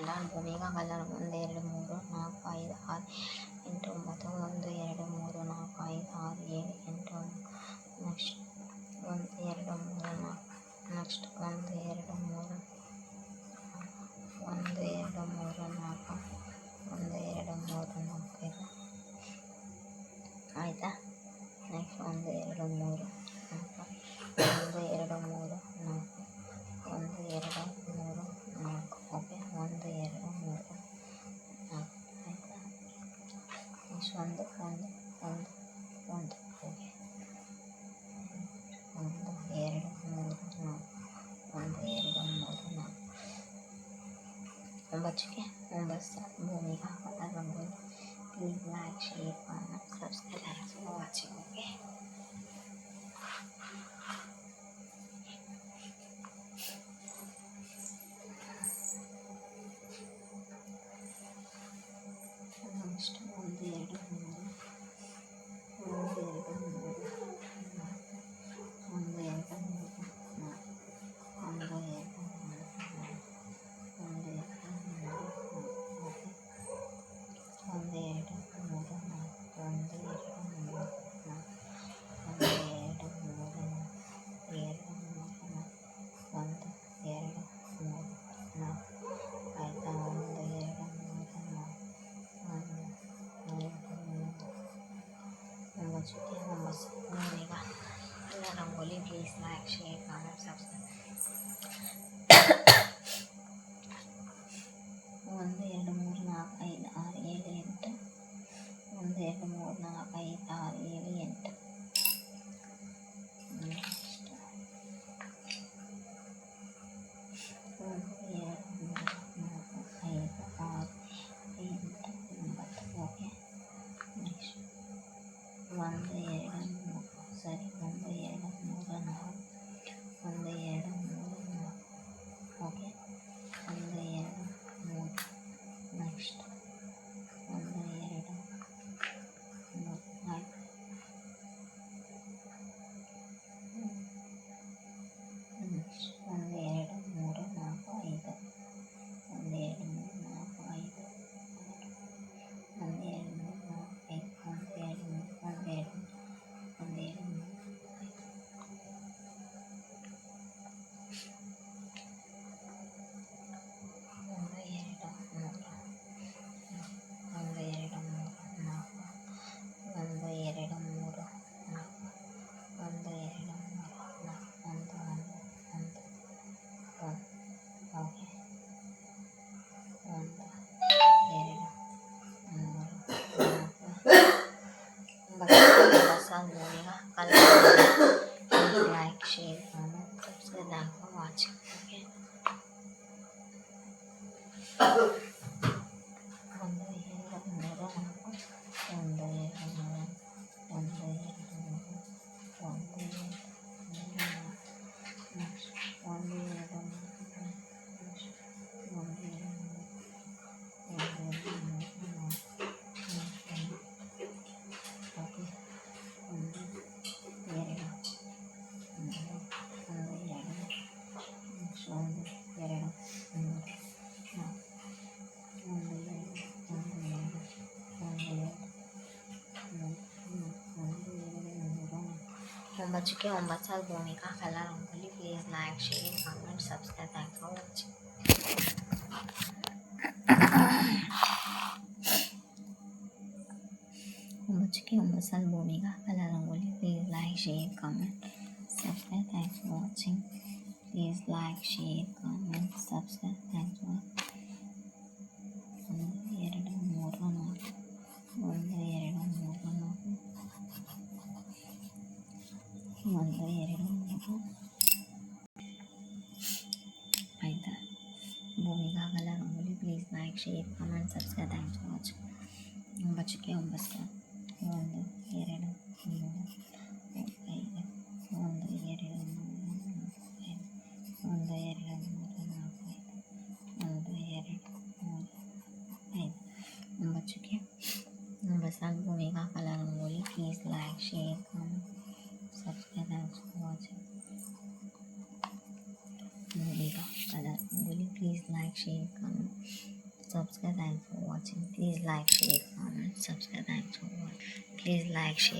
ನಾನು ಭೂಮಿಗಾ colour 1 2 3 4 5 6 8 9 1 2 3 4 5 6 7 8 next 1 2 3 4 next 1 2 3 1 2 3 4 1 2 3 4 ಆಯಿತಾ. Next 1 2 3 4 1 2 3 4 1 2 3 4 okay 1 2 3 4 ಆಯಿತಾ. ನೆಕ್ಸ್ಟ್ 1 1 1 1 ಓಕೆ 1 2 3 4 1 2 3 4 ಒಂಬತ್ತಕ್ಕೆ 9 ಭೂಮಿಗಾ colour rangoli. Please like share comment subscribe. Thanks for watching. Okay next 1 2 3 1 2 3 4 1 2 3 4 1 2 3 4 1 2 3 4 okay 1 2 3 4 1 2 3 4 1 2 3 4 1 2 3 4 ಆಯಿತಾ. 1 2 3 4 1 ಒಂಬತ್ತಕ್ಕೆ 9 ಭೂಮಿಗಾ colour rangoli. Please like share comment subscribe. 1 2 3 4 5 6 7 8 1 2 3 4 5 6 7 8 next 1 2 3 4 5 6 8 9 okay. Next 1 2 3 ಸರಿ 1 2 3 4 1 2 3 4 okay 1 2 3 next 1 2 3 ಆಯ್ತು. ನೆಕ್ಸ್ಟ್ 1 2 3 4 5 1 2 3 4 5 1 2 3 4 5 1 2 3 1 2 3 ಭೂಮಿಗಾ colour like share comment subscribe. Thanks for watching. Okay 1 2 3 4 1 2 3 1 2 3 1 2 3 next 1 2 3 next 1 2 3 1 2 3 okay 1 2 3 next 1 2 3 ಒಂಬತ್ತಕ್ಕೆ 9 ಭೂಮಿಗಾ colour rangoli. Please like share comment subscribe. Thanks for watching. ಒಂಬತ್ತಕ್ಕೆ 9 ಭೂಮಿಗಾ colour rangoli. Please like share comment subscribe. Thanks for watching. Please like share comment subscribe. Thanks for 1 2 3 4 1 2 3 4 1 2 3 ಆಯಿತಾ. ಭೂಮಿಗಾ colour rangoli. Please like share comment subscribe. Thanks for watching. 9ಕ್ಕೆ 9 1 2 3 5 1 2 3 4 5 1 2 3 4 5 1 2 3 5 9ಕ್ಕೆ 9 ಭೂಮಿಗಾ colour rangoli. Please like share comment subscribe. Thanks for watching. ಭೂಮಿಗಾ colour rangoli. Please like share comment Subscribe. Thanks for watching. Please like, share, comment. Subscribe. Thanks for watching. Please like, share.